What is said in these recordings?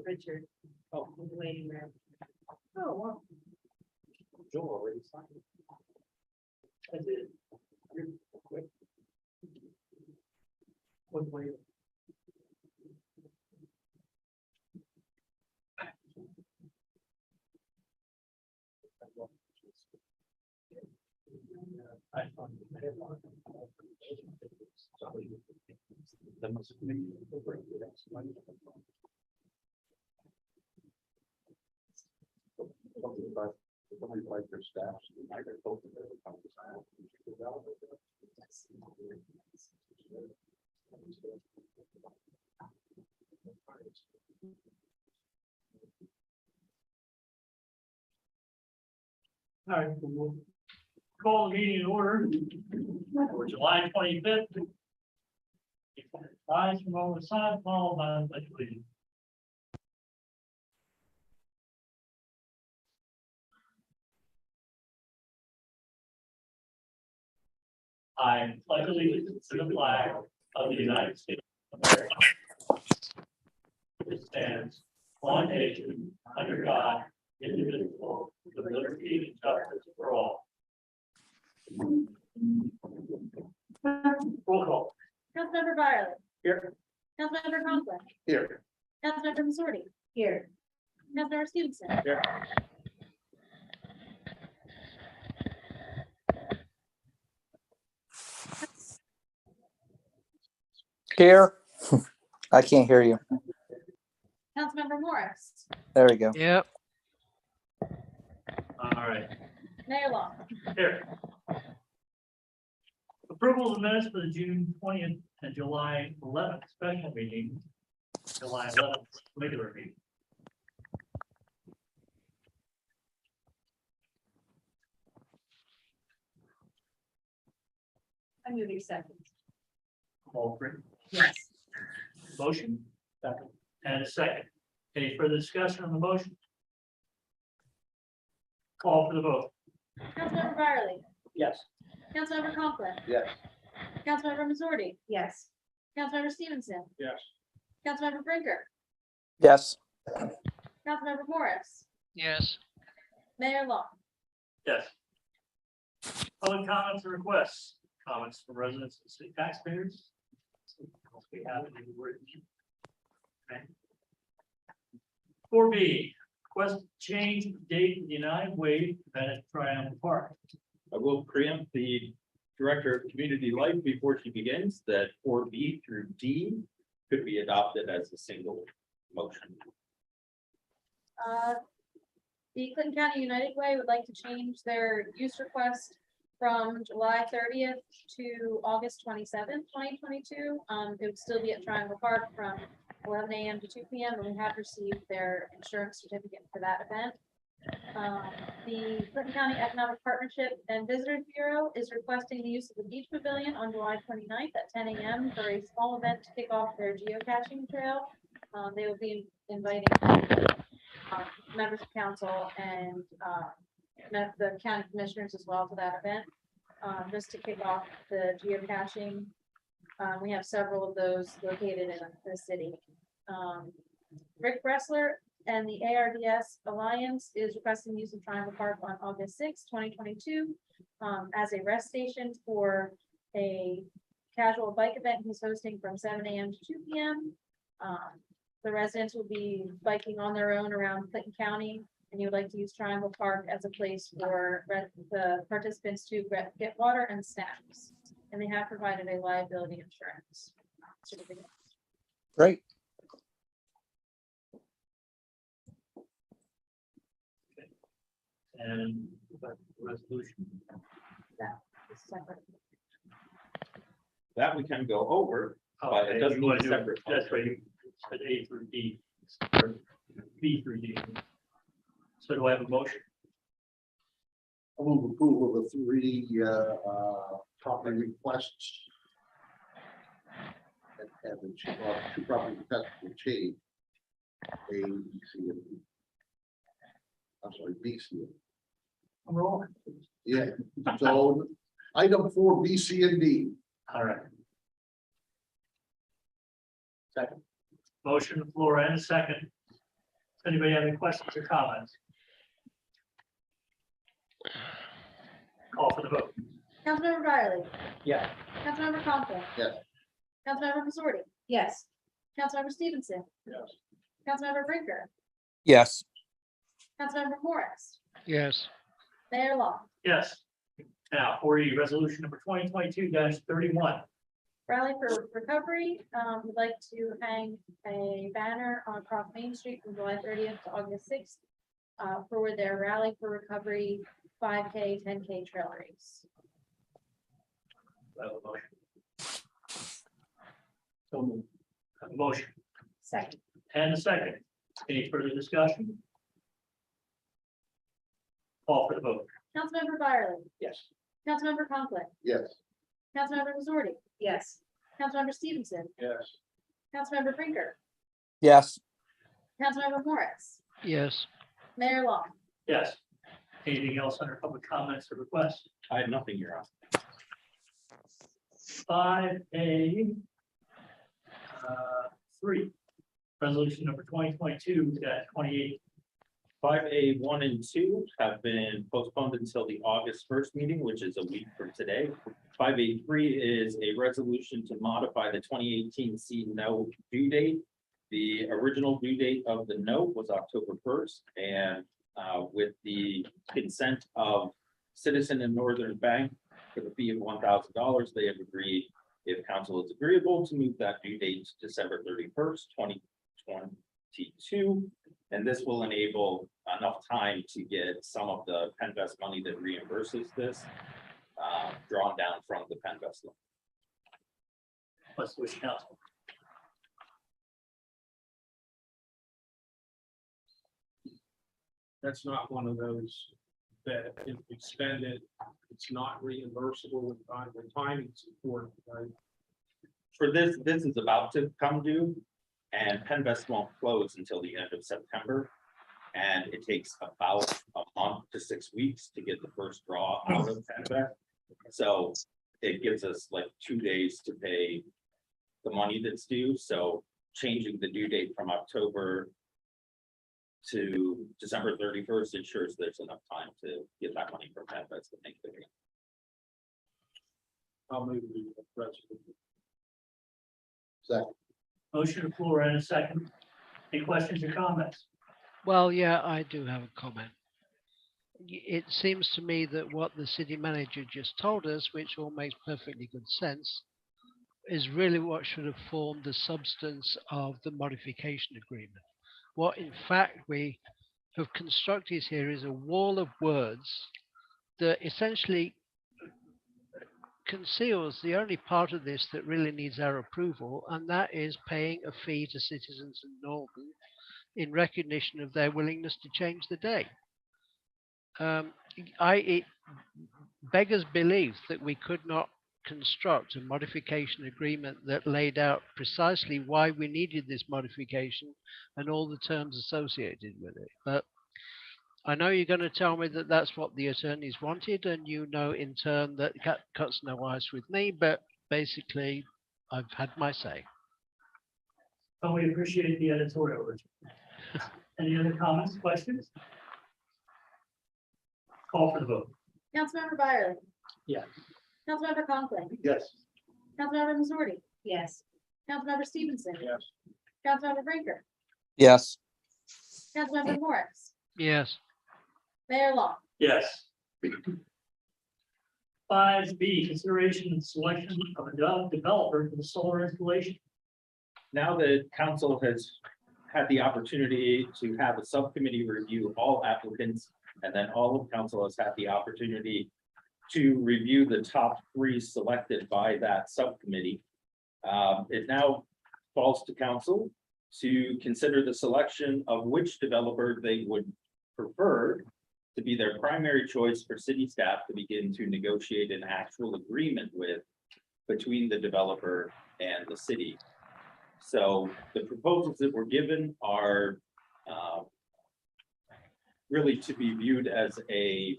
Richard. Oh. In the waiting room. Oh, wow. Joel already signed it. I did. You're quick. What way? That must have been. Somebody like their staff. All right, we'll call the meeting in order for July 25th. Rise from over the side, followed by the pledge of allegiance. I pledge allegiance to the flag of the United States of America. It stands one nation under God, indivisible, with liberty and justice for all. Roll call. Councilmember Byerly. Here. Councilmember Conklin. Here. Councilmember Missouri. Here. Councilmember Stevenson. Here. Here. I can't hear you. Councilmember Morris. There we go. Yep. All right. Mayor Long. Here. Approval of the minutes for the June 20th and July 11th special meeting, July 11th regular meeting. I move acceptance. All three. Yes. Motion. Second. And a second. Any further discussion on the motion? Call for the vote. Councilmember Byerly. Yes. Councilmember Conklin. Yes. Councilmember Missouri. Yes. Councilmember Stevenson. Yes. Councilmember Brinker. Yes. Councilmember Morris. Yes. Mayor Long. Yes. Public comments and requests. Comments from residents and city taxpayers. We have any word. Okay. 4B, request to change the date of the United Way event at Triumph Park. I will preempt the Director of Community Life before she begins that 4B through D could be adopted as a single motion. The Clinton County United Way would like to change their use request from July 30th to August 27th, 2022. It would still be at Triangle Park from 11 a.m. to 2 p.m. and we have received their insurance certificate for that event. The Clinton County Economic Partnership and Visitors Bureau is requesting the use of the beach pavilion on July 29th at 10 a.m. for a small event to kick off their geocaching trail. They will be inviting members of council and the county commissioners as well to that event, just to kick off the geocaching. We have several of those located in the city. Rick Bressler and the ARDS Alliance is requesting use of Triangle Park on August 6, 2022, as a rest station for a casual bike event he's hosting from 7 a.m. to 2 p.m. The residents will be biking on their own around Clinton County, and you would like to use Triangle Park as a place for the participants to get water and snacks. And they have provided a liability insurance certificate. Great. And resolution. That is separate. That we can go over, but it doesn't You wanna need a do it- separate. That's right, you said A through D, or B through D. So do I have a motion? I move approval of the three property requests. And the two property requests will change. A, B, C, and D. I'm sorry, B, C. and D. I'm rolling. Yeah, so item 4, B, C, and D. All right. Second. Motion on the floor and a second. Anybody have any questions or comments? Call for the vote. Councilmember Byerly. Yeah. Councilmember Conklin. Yes. Councilmember Missouri. Yes. Councilmember Stevenson. Yes. Councilmember Brinker. Yes. Councilmember Morris. yes, Mayor Long. Yes. Now, 4E, resolution number 2022-31. Rally for Recovery, would like to hang a banner on across Main Street from July 30th to August 6th for their Rally for Recovery 5K, 10K trail race. Do I have a motion? So moved. Have a motion Second. and a second. Any further discussion? Call for the vote. Councilmember Byerly. Yes. Councilmember Conklin. Yes. Councilmember Missouri. Yes. Councilmember Stevenson. Yes. Councilmember Brinker. Yes. Councilmember Morris. yes, Mayor Long. Yes. Anything else under public comments or requests? I have nothing, Your Honor. 5A. 3. Resolution number 2022-28. 5A 1 and 2 have been postponed until the August 1st meeting, which is a week from today. 5A 3 is a resolution to modify the 2018 C note due date. The original due date of the note was October 1st, and with the consent of Citizen and Northern Bank for the fee of $1,000, they have agreed, if council is agreeable, to move that due date to December 31st, 2022. And this will enable enough time to get some of the Penvest money that reimburses this drawn down from the Penvest loan. What's the wish of council? That's not one of those that if we spend it, it's not reimbursable in time. The timing's important, right? For this is about to come due, and Penvest won't close until the end of September. And it takes about a month to 6 weeks to get the first draw out of Penvest. So it gives us like 2 days to pay the money that's due. So changing the due date from October to December 31st ensures there's enough time to get that money from Penvest to make the payment. I'll move the resolution. Second. Motion to floor and a second. Any questions or comments? well, yeah, I do have a comment. It seems to me that what the city manager just told us, which all makes perfectly good sense, is really what should have formed the substance of the modification agreement. What in fact we have constructed here is a wall of words that essentially conceals the only part of this that really needs our approval, and that is paying a fee to citizens in Northern in recognition of their willingness to change the day. It beggars belief that we could not construct a modification agreement that laid out precisely why we needed this modification and all the terms associated with it. But I know you're going to tell me that that's what the attorneys wanted, and you know in turn that cuts no ice with me, but basically I've had my say. But we appreciate the editorial, Richard. Any other comments, questions? Call for the vote. Councilmember Byerly. Yes. Councilmember Conklin. Yes. Councilmember Missouri. Yes. Councilmember Stevenson. Yes. Councilmember Brinker. Yes. Councilmember Morris. Yes, Mayor Long. Yes. 5B, consideration and selection of a developer for the solar installation. Now that council has had the opportunity to have a subcommittee review all applicants, and then all of council has had the opportunity to review the top 3 selected by that subcommittee. It now falls to council to consider the selection of which developer they would prefer to be their primary choice for city staff to begin to negotiate an actual agreement with between the developer and the city. So the proposals that were given are really to be viewed as a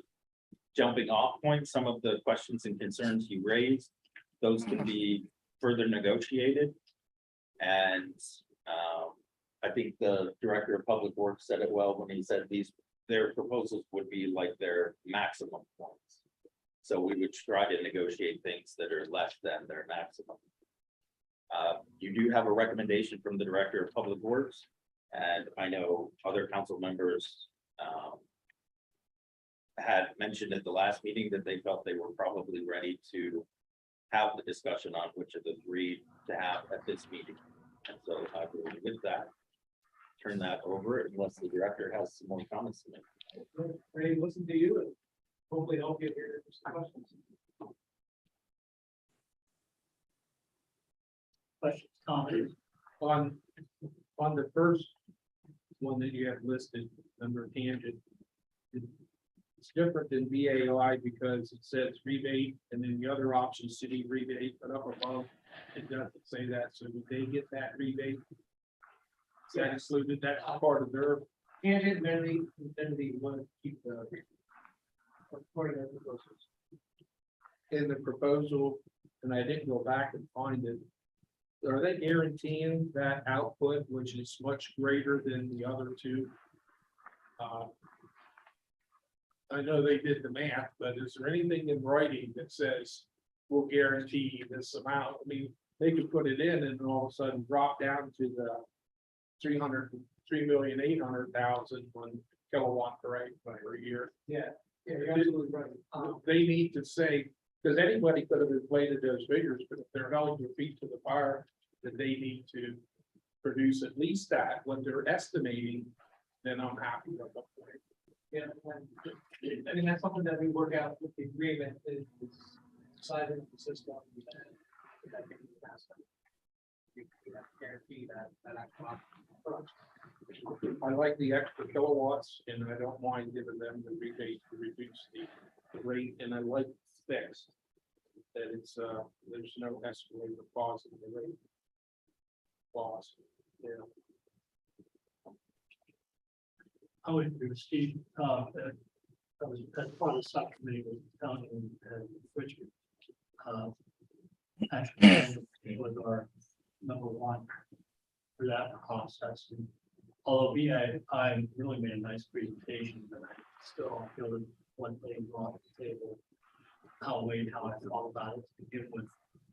jumping off point. Some of the questions and concerns you raised, those can be further negotiated. And I think the Director of Public Works said it well when he said their proposals would be like their maximum points. So we would try to negotiate things that are less than their maximum. You do have a recommendation from the Director of Public Works, and I know other council members had mentioned at the last meeting that they felt they were probably ready to have the discussion on which of the three to have at this meeting. And so I will, with that, turn that over unless the director has some more comments to make. Ready to listen to you and hopefully help you here. Questions. Questions, comments? On the first one that you have listed, number tangent. It's different than VAI because it says rebate and then the other option city rebate, but up above, it doesn't say that. So did they get that rebate? Is that included? That's part of their tangent, then they want to keep the. In the proposal, and I didn't go back and find it. Are they guaranteeing that output, which is much greater than the other two? I know they did the math, but is there anything in writing that says we'll guarantee this amount? I mean, they could put it in and all of a sudden drop down to the 3,800,000 kilowatt per year. Yeah, you're absolutely right. They need to say, because anybody could have inflated those figures, but if they're held their feet to the fire, that they need to produce at least that, what they're estimating, then I'm happy with the point. Yeah, I mean, that's something that we work out with the agreement is decided the system. Guarantee that. I like the extra kilowatts and I don't mind giving them the rebate to reduce the rate, and I like fixed. That it's there's no escalator clause in the rate. Clause. Yeah. I would agree with Steve, that was as part of the subcommittee with Tony and Richard. Actually, it was our number one for that process. And although I really made a nice presentation, but I still feel that one thing brought to the table, how I thought about it to begin with.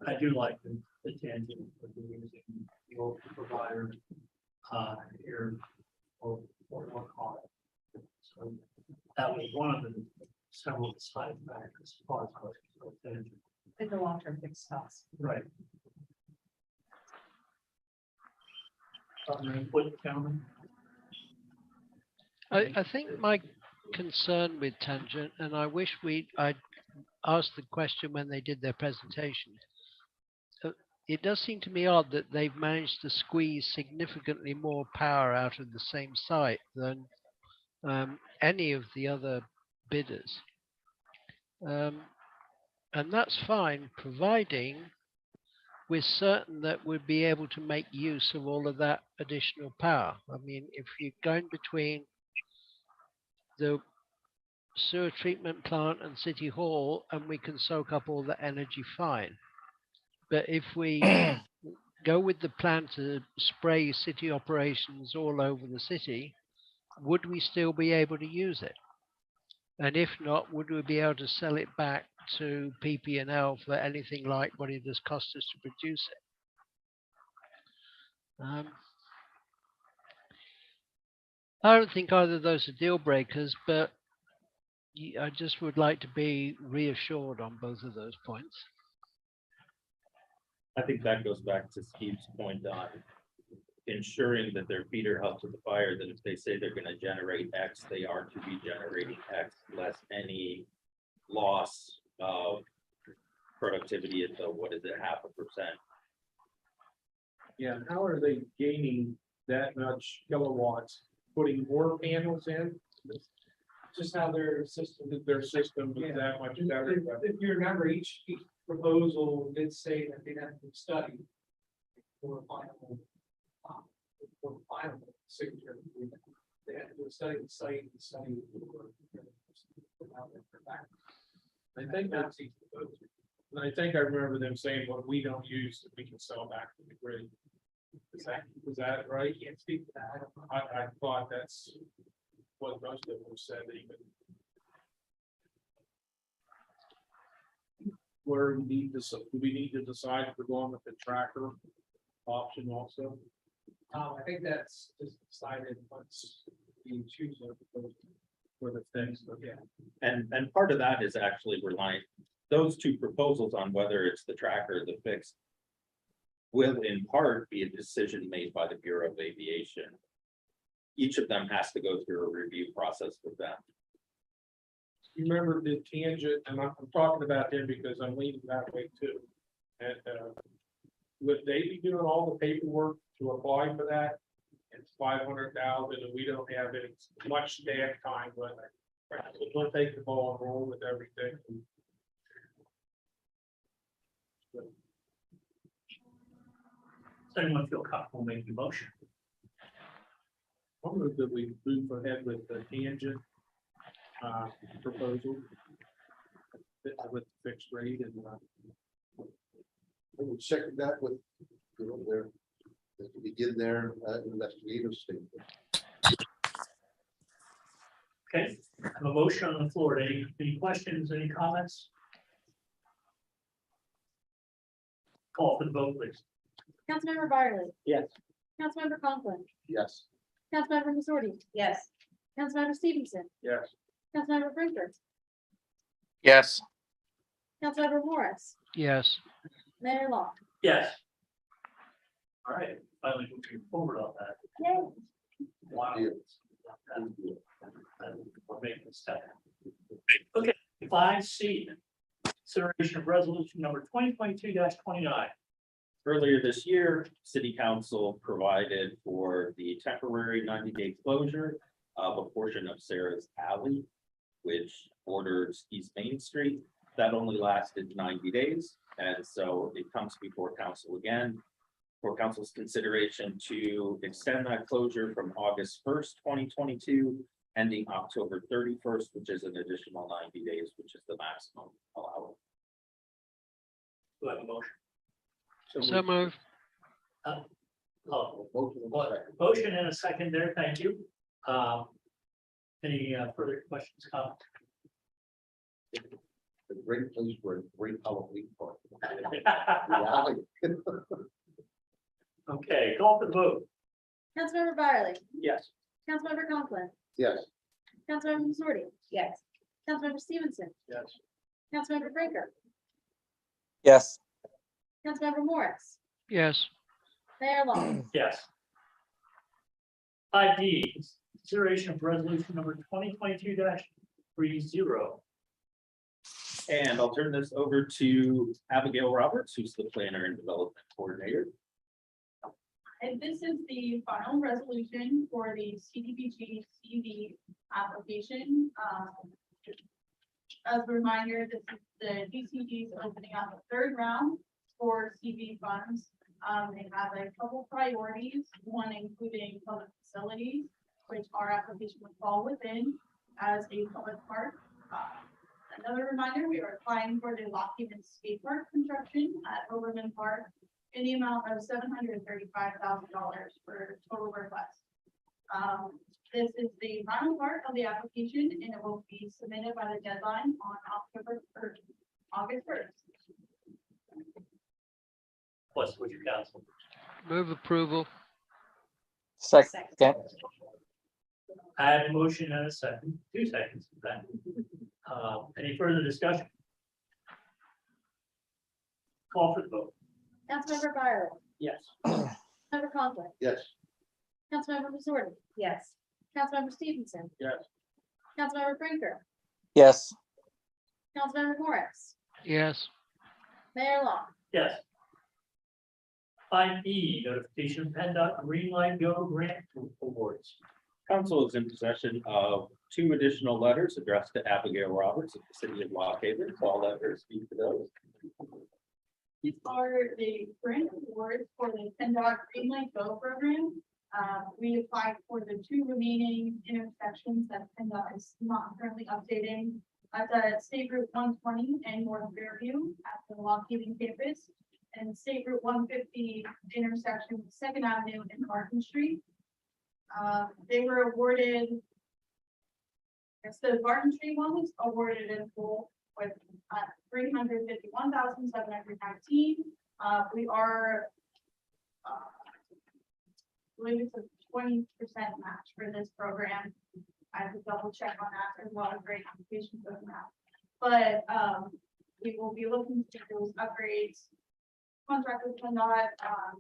I do like the tangent of using the old provider here or on it. So that was one of the several side factors as far as tangent. In the long-term fixed costs. Right. Input, gentlemen? I think my concern with tangent, and I wish I'd asked the question when they did their presentation. It does seem to me odd that they've managed to squeeze significantly more power out of the same site than any of the other bidders. And that's fine, providing we're certain that we'd be able to make use of all of that additional power. I mean, if you're going between the sewer treatment plant and City Hall and we can soak up all the energy, fine. But if we go with the plan to spray city operations all over the city, would we still be able to use it? And if not, would we be able to sell it back to PP&L for anything like what it has cost us to produce it? I don't think either of those are deal breakers, but I just would like to be reassured on both of those points. I think that goes back to Steve's point on ensuring that their feet are held to the fire, that if they say they're going to generate X, they are to be generating X, less any loss of productivity at the, what is it, 0.5%. Yeah, how are they gaining that much kilowatts? Putting more panels in? Just how their system is that much better. If you remember, each proposal did say that they had to study for final signature. They had to do a study of the site and study. I think I remember them saying what we don't use that we can sell back to the grid. Is that right? Can't speak to that. I thought that's what most of them said even. Where we need to, do we need to decide if we're going with the tracker option also? I think that's just decided once you choose it for the things, but yeah. And part of that is actually relying, those two proposals on whether it's the tracker or the fix will in part be a decision made by the Bureau of Aviation. Each of them has to go through a review process with them. You remember the tangent, and I'm talking about him because I'm leaning that way too. And would they be doing all the paperwork to apply for that? It's 500,000 and we don't have any much staff time, but we'll take the ball and roll with everything. Does anyone feel comfortable making a motion? I'll move that we move ahead with the tangent proposal with fixed rate and I would second that with, you know, their, to begin their investigative statement. Okay, I have a motion on the floor. Any questions, any comments? Call for the vote, please. Councilmember Byerly. Yes. Councilmember Conklin. Yes. Councilmember Missouri. Yes. Councilmember Stevenson. yes. Councilmember Brinker. Yes. Councilmember Morris. Yes. Mayor Long. Yes. All right, finally moving forward on that. Wow. Yeah. We're making a step. Okay, 5C, consideration of resolution number 2022-29. Earlier this year, City Council provided for the temporary 90-day closure of a portion of Sarah's Alley, which borders East Main Street. That only lasted 90 days. And so it comes before council again for council's consideration to extend that closure from August 1st, 2022, ending October 31st, which is an additional 90 days, which is the maximum allowable. Do I have a motion? So move. Oh, Motion and well, second. motion and a second there, thank you. Any further questions, comments? A great place for a great Halloween party. The alley. Okay, call for the vote. Councilmember Byerly. Yes. Councilmember Conklin. Yes. Councilmember Missouri. Yes. Councilmember Stevenson. Yes. Councilmember Brinker. Yes. Councilmember Morris. Yes. Mayor Long. Yes. 5D, consideration of resolution number 2022-30. And I'll turn this over to Abigail Roberts, who's the planner and development coordinator. And this is the final resolution for the CDBG CV application. As a reminder, this is the DCG is opening up a third round for CV funds. They have a couple priorities, one including public facilities, which our application would fall within as a public park. Another reminder, we are applying for the Lockheed Skate Park construction at Overland Park in the amount of $735,000 for total request. This is the final part of the application and it will be submitted by the deadline on August 1st. What's with your council? Move approval. Second. I have a motion and a second, 2 seconds. Any further discussion? Call for the vote. Councilmember Byerly. Yes. Councilmember Conklin. Yes. Councilmember Missouri. Yes. Councilmember Stevenson. Yes. Councilmember Brinker. Yes. Councilmember Morris. Yes. Mayor Long. Yes. 5E, notification of PennDOT Green Light Go grant awards. Council is in possession of 2 additional letters addressed to Abigail Roberts of the city of Lock Haven. So I'll let her speak to those. These are the grant awards for the PennDOT Green Light Go program. We applied for the 2 remaining intersections that PennDOT is not currently updating at the State Route 120 and North Fairview at the Lock Haven campus. and State Route 150 intersection with Second Avenue and Martin Street. They were awarded. Yes, the Martin Street one was awarded in full with $351,719. We are, I believe it's a 20% match for this program. I have to double check on that as well as great application for that. But we will be looking to do those upgrades. Contractors cannot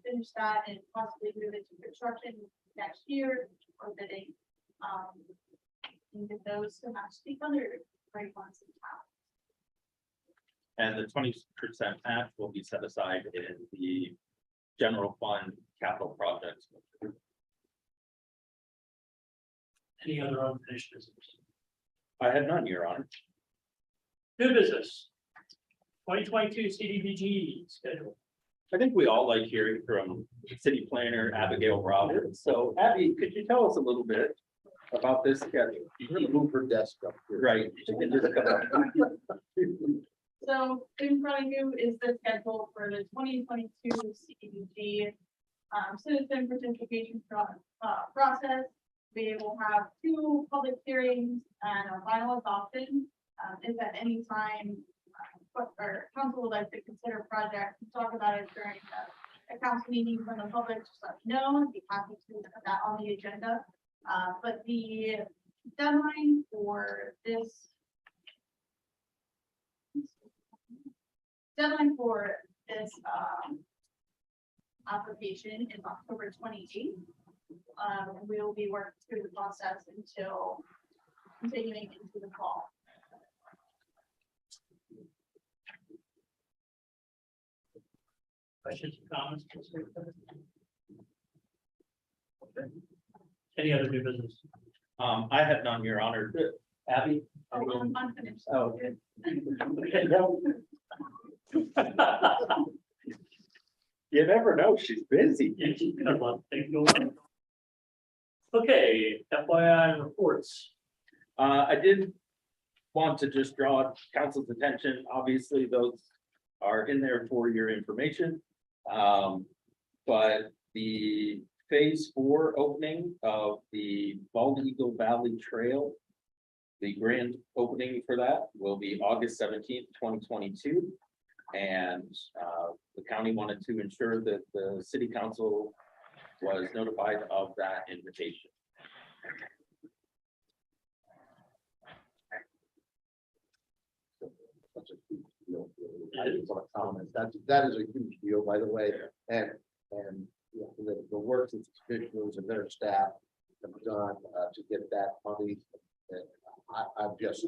finish that and possibly move it to construction next year or bidding. And get those to match the other great ones in town. And the 20% match will be set aside in the general fund capital projects. Any other unfinished business? I had none, Your Honor. New business. 2022 CDBG schedule. I think we all like hearing from City Planner Abigail Roberts. So Abby, could you tell us a little bit about this schedule? You can move her desk up here. Right. She can just come up. So in front of you is the schedule for the 2022 CDBG citizen participation process. We will have 2 public hearings and a final adoption. If at any time or council would like to consider projects, talk about it during a council meeting from the public, just let me know. I'd be happy to put that on the agenda. But the deadline for this application is October 28th. We will be working through the process until continuing into the fall. Questions or comments? Okay. Any other new business? I had none, Your Honor. Abby? Oh, unfinished. Oh, okay. You never know, she's busy. Yeah, she's got a lot of things going on. Okay, FYI reports. I did want to just draw council's attention. Obviously, those are in there for your information. But the phase 4 opening of the Bald Eagle Valley Trail, the grand opening for that will be August 17th, 2022. And the county wanted to ensure that the city council was notified of that invitation. That's a huge deal. I just want to comment. That is a huge deal, by the way, and you know, the work that the officials and their staff have done to get that money. And I'm just,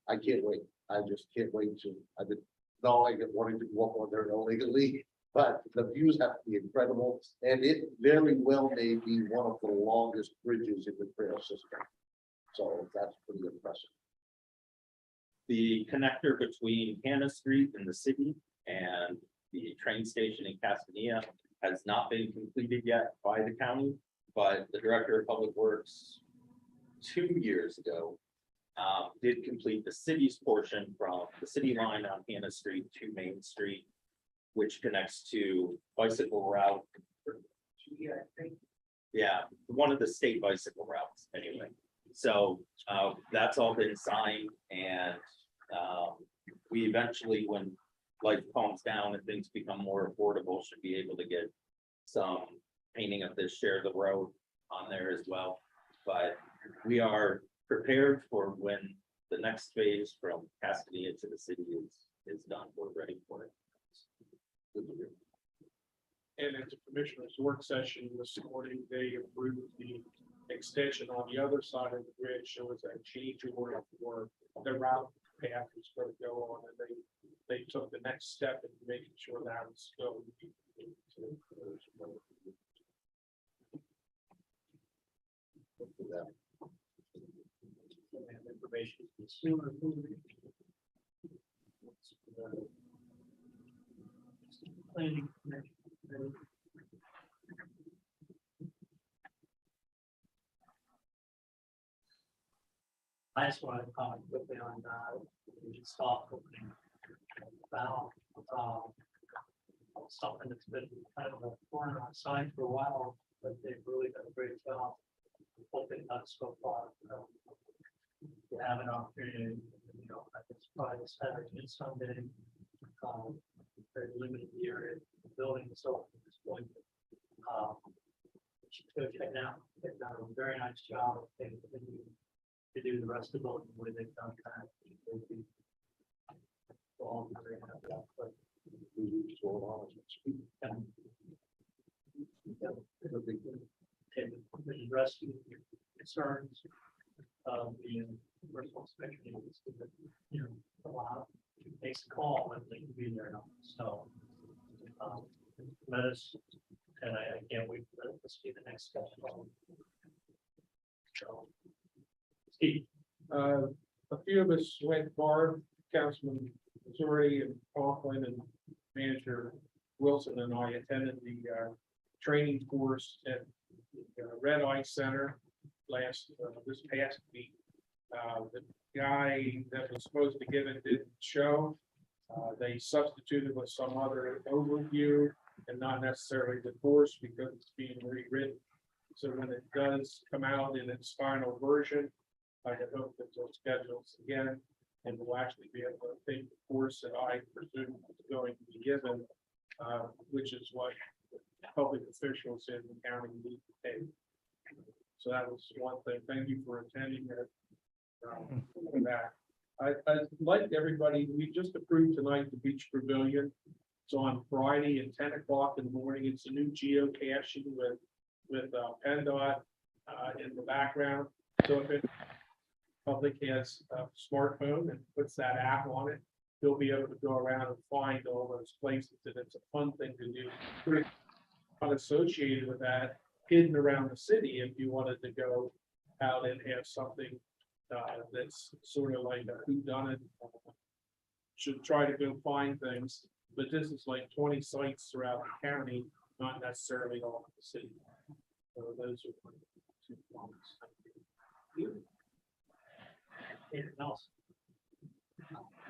I can't wait. I just can't wait to. I've been not only wanting to walk on there illegally, but the views have to be incredible, and it very well may be one of the longest bridges in the trail system. So that's pretty impressive. The connector between Hannah Street and the city and the train station in Castanea has not been completed yet by the county, but the Director of Public Works 2 years ago did complete the city's portion from the city line on Hannah Street to Main Street, which connects to bicycle route. Yeah, one of the state bicycle routes anyway. So that's all been signed, and we eventually, when life calms down and things become more affordable, should be able to get some painting of this share of the road on there as well. But we are prepared for when the next phase from Cascade to the city is done. We're ready for it. And at the commissioner's work session this morning, they approved the extension on the other side of the bridge. There was a change order for the route path was going to go on, and they took the next step in making sure that was still. Information consumer. Planning. I just wanted to comment quickly on the stop opening. About something that's been kind of a thorn on the side for a while, but they've really done a great job. Hoping not so far. To have an opportunity, I think it's probably Saturday and Sunday. Very limited area, the building itself at this point. Go check it out. They've done a very nice job. They continue to do the rest of the building the way they've done that. All very happy about it. The rescue concerns of the personal inspection is, a lot makes a call when they can be there now. So, let us, and I can't wait for that to see the next step. So, Steve. A few of us went bar, Councilman Missouri and Coughlin and Manager Wilson and I attended the training course at the Red Ice Center this past week. The guy that was supposed to give it didn't show. They substituted with some other overview and not necessarily the course because it's being rewritten. So when it does come out in its final version, I hope that they'll schedule us again and we'll actually be able to take the course that I presume is going to be given, which is what public officials in the county need to take. So that was one thing. Thank you for attending that. For that. I'd like everybody, we just approved tonight the beach pavilion. It's on Friday at 10 o'clock in the morning. It's a new geocaching with PennDOT in the background. So if it public has a smartphone and puts that app on it, they'll be able to go around and find all those places, and it's a fun thing to do. Pretty unassociated with that, hidden around the city if you wanted to go out and have something that's sort of like a whodunit. Should try to go find things, but this is like 20 sites throughout the county, not necessarily all of the city. So those are my 2 points. Anything else?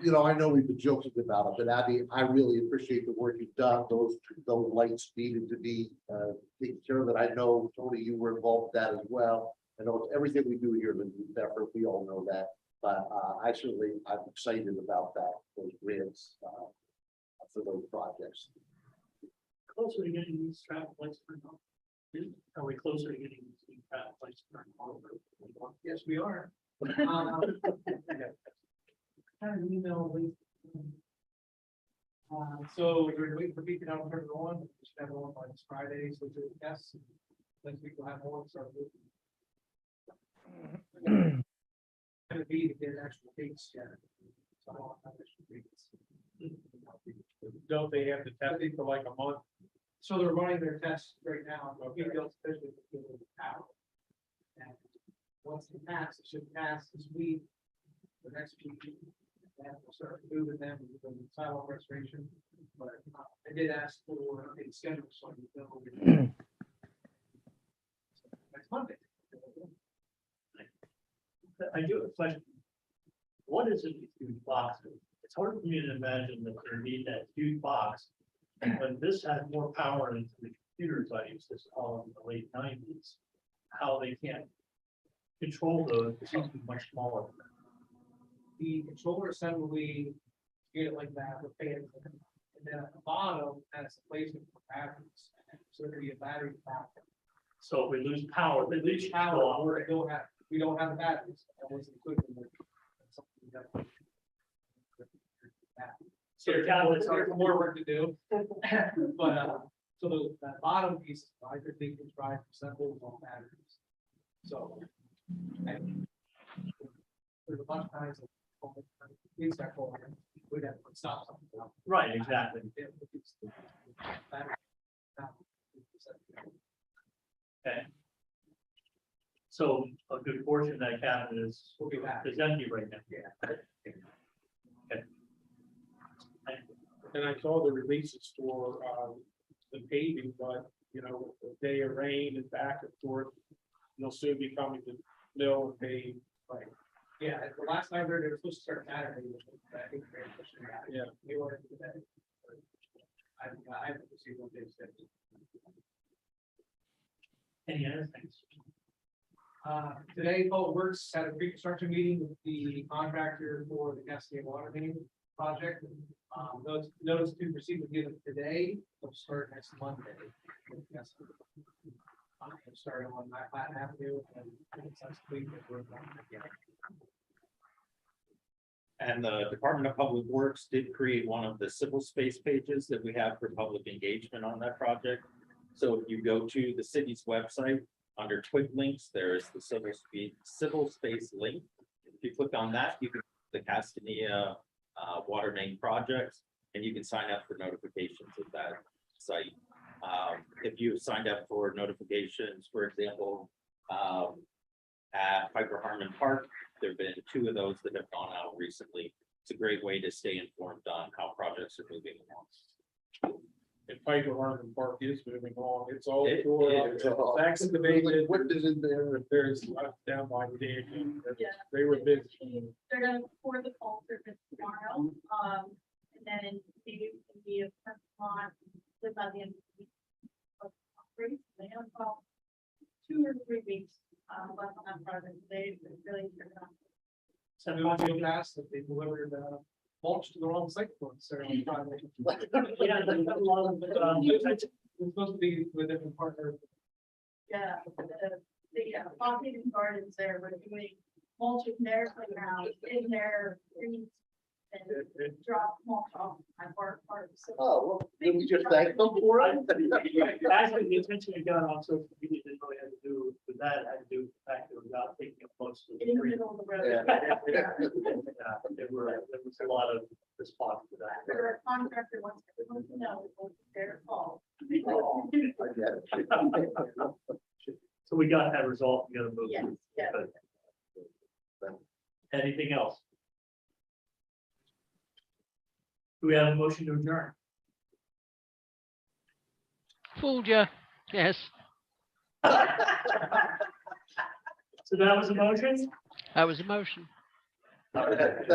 I know we've been joking about it, but Abby, I really appreciate the work you've done. Those lights needed to be taken care of. That I know, Tony, you were involved with that as well. I know everything we do here is an effort. We all know that, but I'm excited about that. Those grants for those projects. Closer to getting these traffic lights turned on. Are we closer to getting these traffic lights turned on? Yes, we are. Kind of email link. So we're waiting for Beacon out turn it on. We should have it on by this Friday, so do the tests. Next week we'll have one. So gonna be to get actual dates yet. So I don't have actual dates. Don't they have to test it for like a month? So they're running their tests right now. Okay. Out. And once it passes, it should pass this week. The next week, and we'll start moving them with the sidewalk restoration. But I did ask for a schedule, so I know next Monday. I do have a question. What is it, these huge boxes? It's hard for me to imagine that they need that huge box. When this has more power into the computers I used to all in the late 90s, how they can't control those, it seems to be much smaller. The controller assembly, get it like that, with fans, and then at the bottom has a placement for batteries. So there'd be a battery pack. So if we lose power, They lose power, or we don't have the batteries. That was included in something that. So the tablets are There's more work to do. But, so that bottom piece, I could think is drive assembled on batteries. So. and There's a bunch of times. We'd have to stop something. right, exactly. Okay. So a good portion of that cabinet is We'll be back. empty right now. Yeah. Okay. And I saw the releases for the paving, but with the day of rain and back and forth, you'll soon be coming to mill and pave. Right. Yeah, the last time they were supposed to start Saturday, but I think they're pushing it out. Yeah. They wanted to do that. I haven't received what they've said. Any other things? Today, Public Works had a pre-construction meeting with the contractor for the Cascade water main project. Notice to proceed with given today, will start next Monday. Yes. Starting on my Platte Avenue and next week, we're going again. And the Department of Public Works did create one of the civil space pages that we have for public engagement on that project. So if you go to the city's website, under Twig links, there is the civil space link. If you click on that, you can the Cascade water main projects, and you can sign up for notifications of that site. If you signed up for notifications, for example, at Piper Harmon Park, there have been 2 of those that have gone out recently. It's a great way to stay informed on how projects are moving along. And Piper Harmon Park is moving along. It's all. It is. Excavated. What is in there? There's down by the dam. Yeah. They were busy. They're gonna pour the pulp surface tomorrow, and then be a month, by the end of the week. They have about 2 or 3 weeks, left on that project. They really turned on. So we want to ask that they delivered mulch to the wrong site for us. So it's supposed to be with a different partner. Yeah, the Pocket and Gardens there, we're doing mulch in their playground, in their trees. And drop mulch off my part. So Oh, well, did we just thank them for it? Actually, the attention we got on social media didn't really have to do with that, it had to do with the fact that we got taking a post. in the middle of the road. Yeah. There was a lot of response to that. For a contractor wants everyone to know it was their fault. Oh, I get it. So we got that result, we got to move. Yes, yes. Anything else? Do we have a motion to adjourn? Fooled you. Yes, So that was a motion? that was a motion. Thank